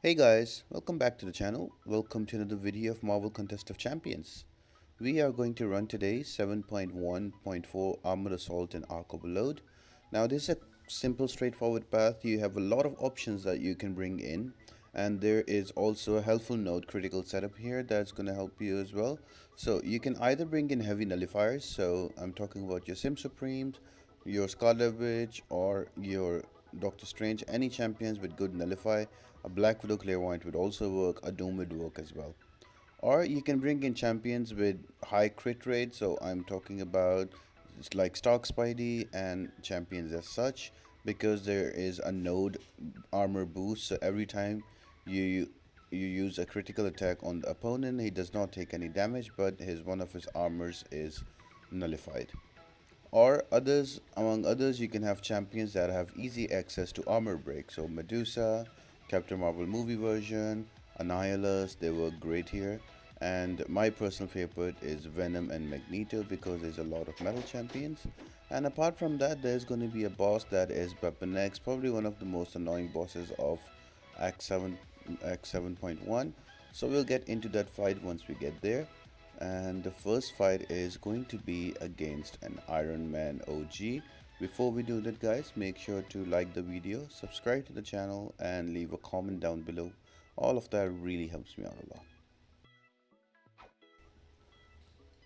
Hey guys, welcome back to the channel. Welcome to another video of Marvel Contest of Champions. We are going to run today 7.1.4 Armored Assault and Arc Overload. Now this is a simple straightforward path. You have a lot of options that you can bring in, and there is also a helpful note critical setup here that's going to help you as well. So you can either bring in heavy nullifiers, so I'm talking about your Sim Supremes, your Scarlet Witch, or your Doctor Strange, any champions with good nullify. A Black Widow Clairvoyant would also work, a Doom would work as well. Or you can bring in champions with high crit rate, so I'm talking about like Stark Spidey and champions as such, because there is a node armor boost, so every time you you use a critical attack on the opponent, he does not take any damage, but his one of his armors is nullified. Or others, among others, you can have champions that have easy access to armor break. So Medusa, Captain Marvel movie version, Annihilus, they work great here. And my personal favorite is Venom and Magneto because there's a lot of metal champions. And apart from that, there's going to be a boss that is Weapon X, probably one of the most annoying bosses of Act 7, Act 7.1. So we'll get into that fight once we get there. And the first fight is going to be against an Ironman OG. Before we do that guys, make sure to like the video, subscribe to the channel and leave a comment down below. All of that really helps me out a lot.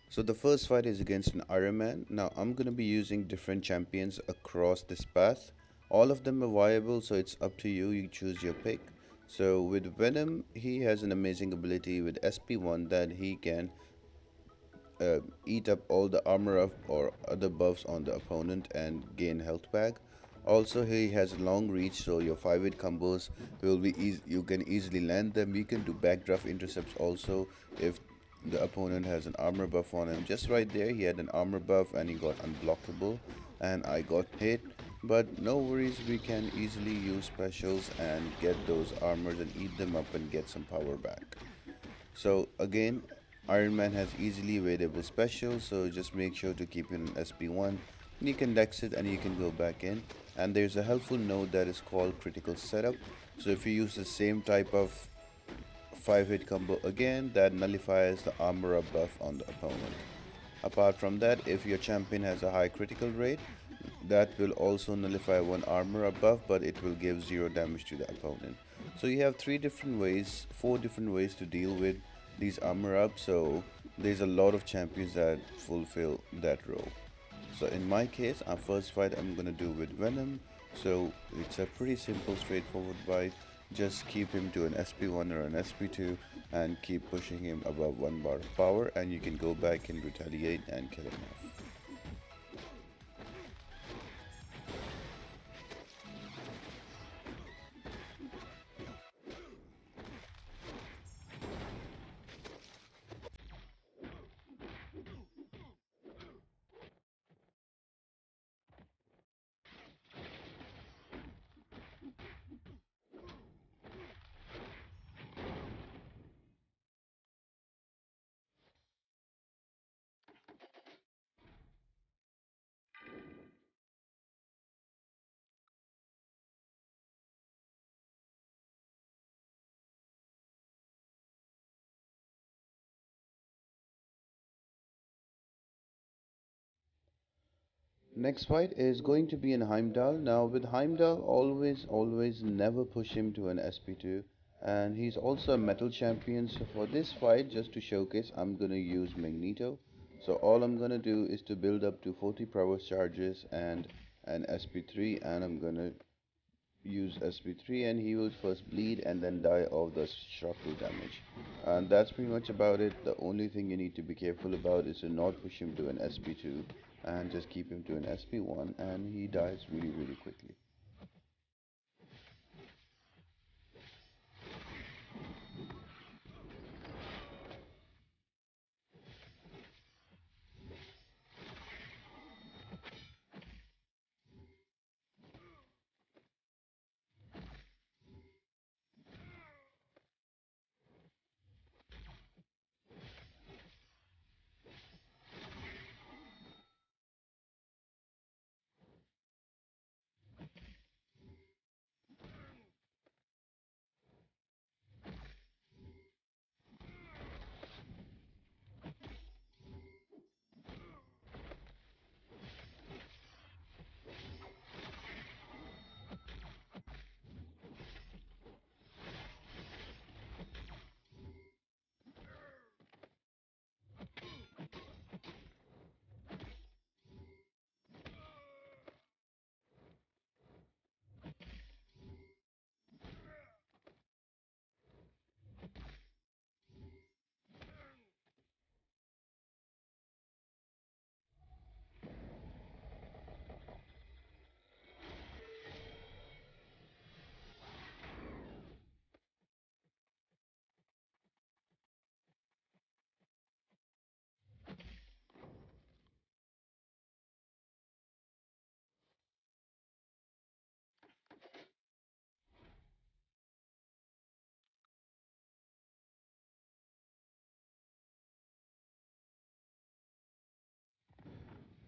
So the first fight is against an Ironman. Now I'm going to be using different champions across this path. All of them are viable, so it's up to you, you choose your pick. So with Venom, he has an amazing ability with SP1 that he can eat up all the armor of or other buffs on the opponent and gain health back. Also, he has long reach, so your 5-hit combos will be easy. You can easily land them. You can do backdraft intercepts also if the opponent has an armor buff on him. Just right there, he had an armor buff and he got unblockable, and I got hit. But no worries, we can easily use specials and get those armors and eat them up and get some power back. So again, Iron Man has easily available specials, so just make sure to keep it in SP1. You can dex it and you can go back in. And there's a helpful node that is called critical setup. So if you use the same type of 5-hit combo again, that nullifies the armor up buff on the opponent. Apart from that, if your champion has a high critical rate, that will also nullify one armor up buff, but it will give 0 damage to the opponent. So you have 4 different ways to deal with these armor up. So there's a lot of champions that fulfill that role. So in my case, our first fight I'm gonna do with Venom. So it's a pretty simple, straightforward fight. Just keep him to an SP1 or an SP2 and keep pushing him above 1 bar of power, and you can go back and retaliate and kill him off. Next fight is going to be in Heimdall. Now with Heimdall, always never push him to an SP2, and he's also a metal champion. So for this fight, just to showcase, I'm gonna use Magneto. So all I'm gonna do is to build up to 40 power charges and an SP3, and I'm gonna use SP3, and he will first bleed and then die of the shock damage. And that's pretty much about it. The only thing you need to be careful about is to not push him to an SP2 and just keep him to an SP1, and he dies really quickly.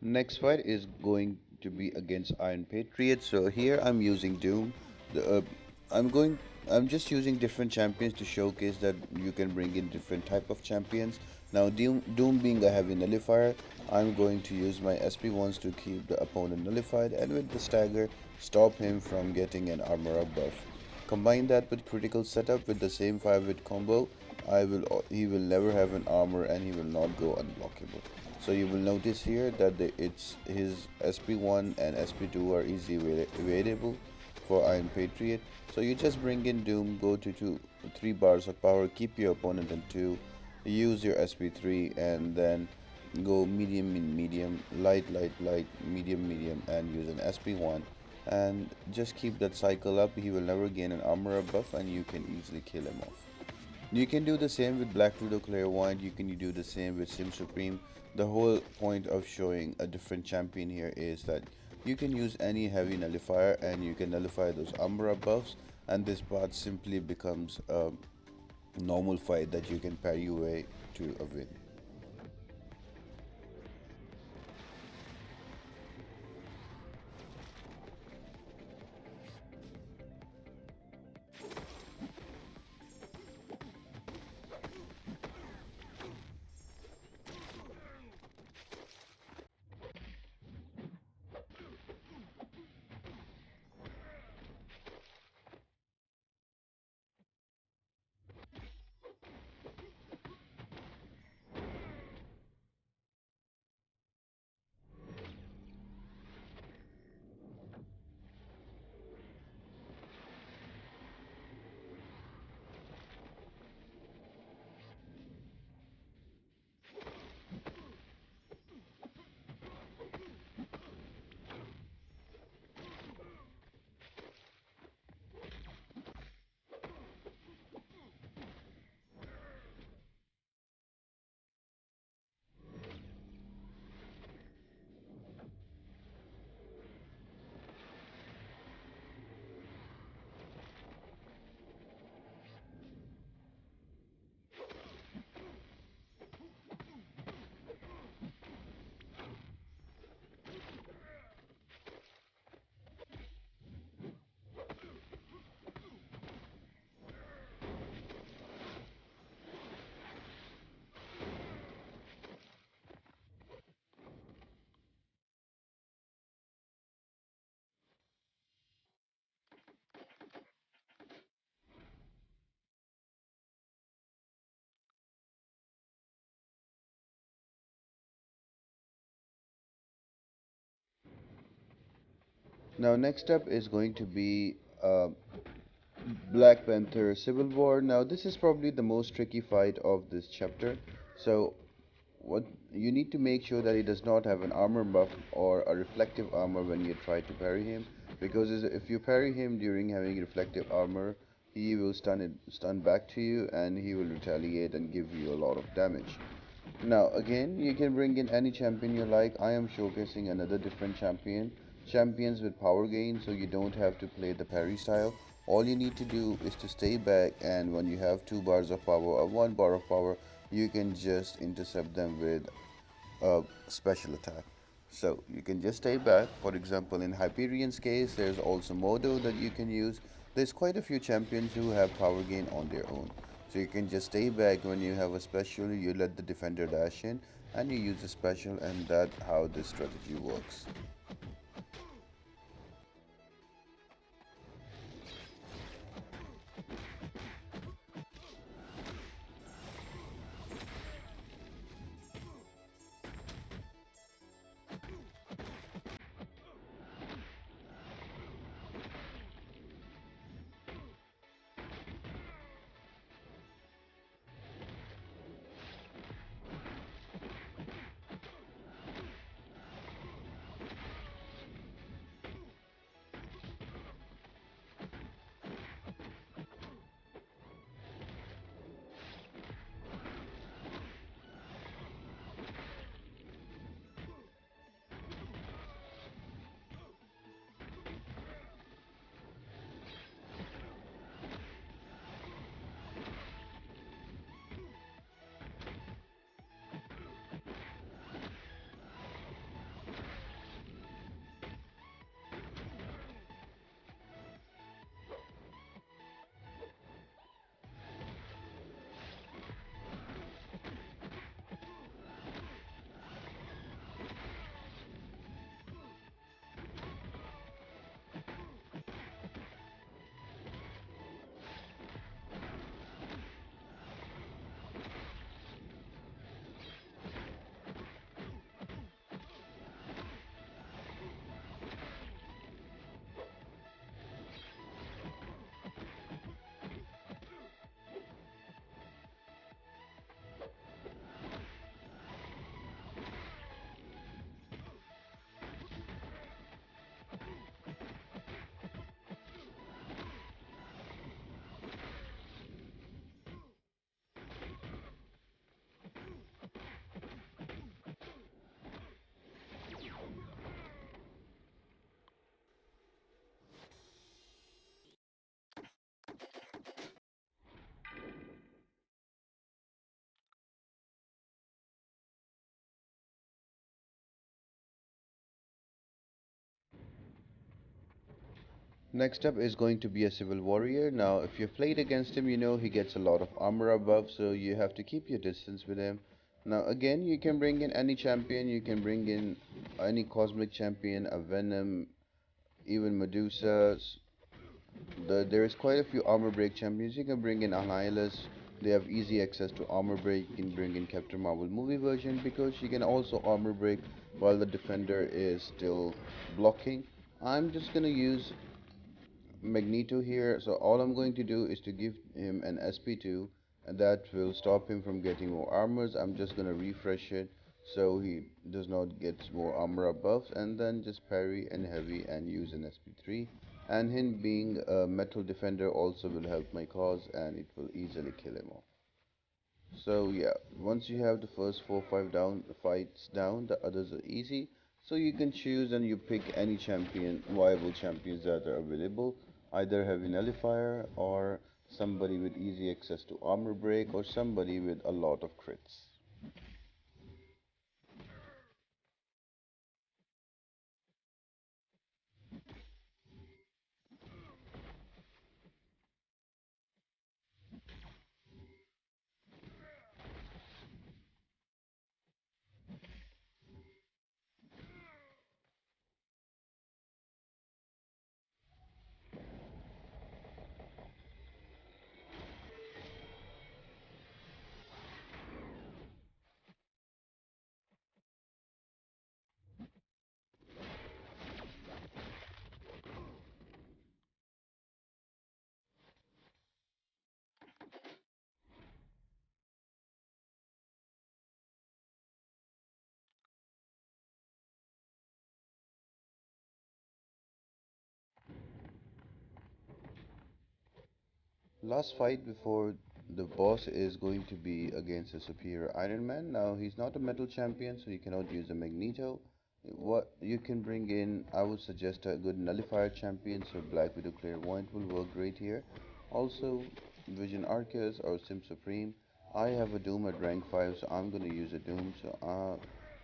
Next fight is going to be against Iron Patriot. So here I'm using Doom. The, I'm going. I'm just using different champions to showcase that you can bring in different type of champions. Now Doom being a heavy nullifier, I'm going to use my SP1s to keep the opponent nullified, and with the stagger, stop him from getting an armor up buff. Combine that with critical setup with the same 5-hit combo. He will never have an armor and he will not go unblockable. So you will notice here that it's his SP1 and SP2 are easily available for Iron Patriot. So you just bring in Doom, go to 3 bars of power, keep your opponent in 2, use your SP3, and then go medium in medium, light light light, medium medium, and use an SP1. And just keep that cycle up. He will never gain an armor up buff, and you can easily kill him off. You can do the same with Black Widow Clairvoyant, you can do the same with Sim Supreme. The whole point of showing a different champion here is that you can use any heavy nullifier and you can nullify those Umbra buffs, and this part simply becomes a normal fight that you can parry your way to a win. Now next up is going to be Black Panther Civil War. Now this is probably the most tricky fight of this chapter. So what you need to make sure that he does not have an armor buff or a reflective armor when you try to parry him, because if you parry him during having reflective armor, he will stun back to you and he will retaliate and give you a lot of damage. Now again, you can bring in any champion you like. I am showcasing another different champions with power gain, so you don't have to play the parry style. All you need to do is to stay back, and when you have 2 bars of power or 1 bar of power, you can just intercept them with a special attack. So you can just stay back. For example, in Hyperion's case, there's also Modo that you can use. There's quite a few champions who have power gain on their own. So you can just stay back. When you have a special, you let the defender dash in and you use the special, and that's how this strategy works. Next up is going to be a civil warrior. Now, if you've played against him, you know he gets a lot of armor above, so you have to keep your distance with him. Now, again, you can bring in any champion. You can bring in any cosmic champion, a Venom, even Medusa. There is quite a few armor break champions. You can bring in Annihilus. They have easy access to armor break. You can bring in Captain Marvel movie version because she can also armor break while the defender is still blocking. I'm just gonna use Magneto here, so all I'm going to do is to give him an SP2, and that will stop him from getting more armors. I'm just gonna refresh it so he does not get more armor above, and then just parry and heavy and use an SP3. And him being a metal defender also will help my cause, and it will easily kill him off. So yeah, once you have the first 4 5 down fights down, the others are easy. So you can choose and you pick any champion, viable champions that are available, either heavy nullifier or somebody with easy access to armor break or somebody with a lot of crits. Last fight before the boss is going to be against a superior Iron Man. Now he's not a metal champion, so you cannot use a Magneto. What you can bring in, I would suggest a good nullifier champion, so Black Widow Clairvoyant will work great here. Also, Vision Arceus or Sim Supreme. I have a Doom at rank 5, so I'm gonna use a Doom. So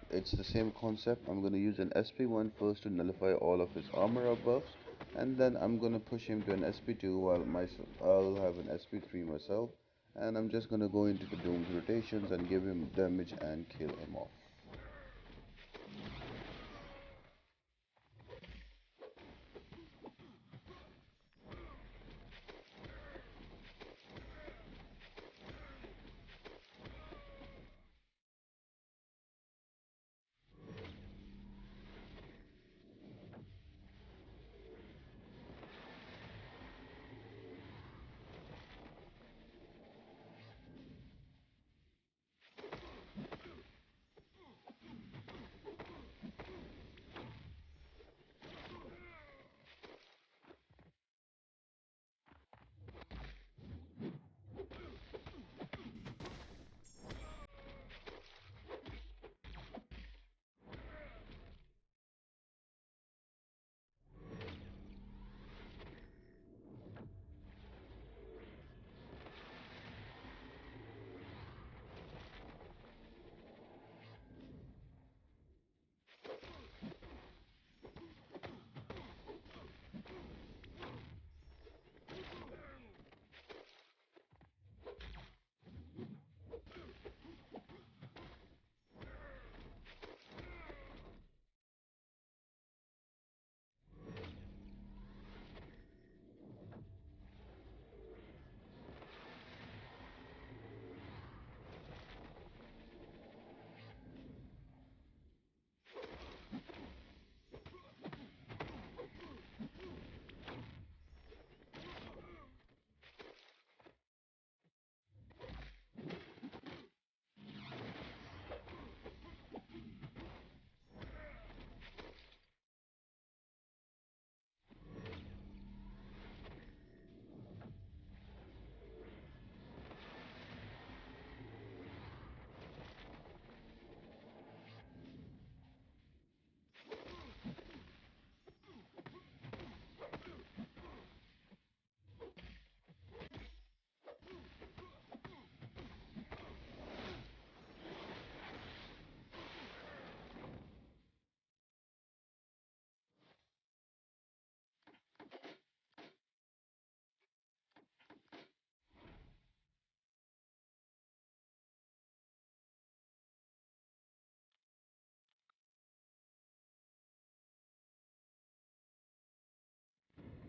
it's the same concept. I'm gonna use an SP1 first to nullify all of his armor up buffs, and then I'm gonna push him to an SP2 while myself I'll have an SP3 myself, and I'm just gonna go into the Doom's rotations and give him damage and kill him off.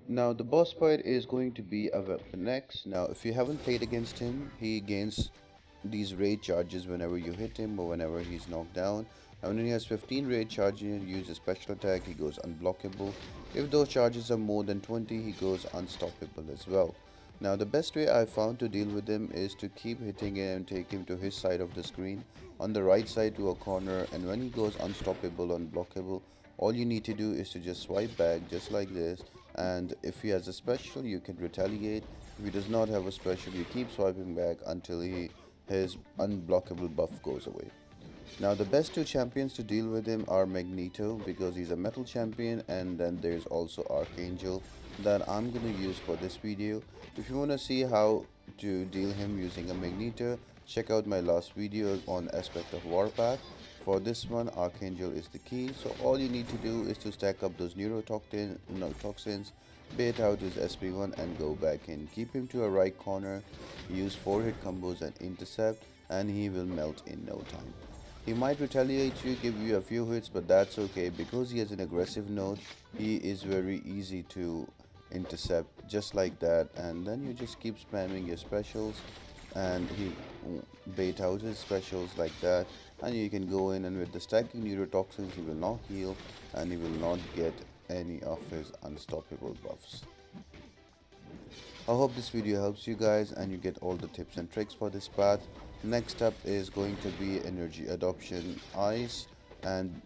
Now the boss fight is going to be a weapon X. Now if you haven't played against him, he gains these raid charges whenever you hit him or whenever he's knocked down. And when he has 15 raid charges, you use a special attack, he goes unblockable. If those charges are more than 20, he goes unstoppable as well. Now the best way I found to deal with him is to keep hitting him and take him to his side of the screen, on the right side to a corner, and when he goes unstoppable, unblockable, all you need to do is to just swipe back just like this, and if he has a special you can retaliate. If he does not have a special, you keep swiping back until his unblockable buff goes away. Now the best two champions to deal with him are Magneto because he's a metal champion, and then there's also Archangel that I'm gonna use for this video. If you wanna see how to deal him using a Magneto, check out my last video on aspect of Warpath. For this one, Archangel is the key, so all you need to do is to stack up those neurotoxins, bait out his SP1 and go back in. Keep him to a right corner, use 4 hit combos and intercept, and he will melt in no time. He might retaliate you, give you a few hits, but that's okay because he has an aggressive node. He is very easy to intercept just like that, and then you just keep spamming your specials and he bait out his specials like that, and you can go in, and with the stacking neurotoxins he will not heal and he will not get any of his unstoppable buffs. I hope this video helps you guys and you get all the tips and tricks for this path. Next up is going to be energy adoption ice, and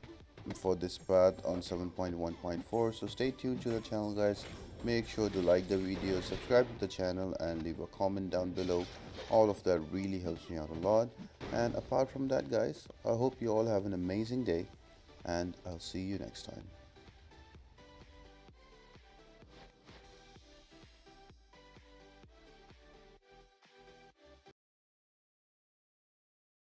for this path on 7.1.4, so stay tuned to the channel guys. Make sure to like the video, subscribe to the channel and leave a comment down below. All of that really helps me out a lot. And apart from that guys, I hope you all have an amazing day and I'll see you next time.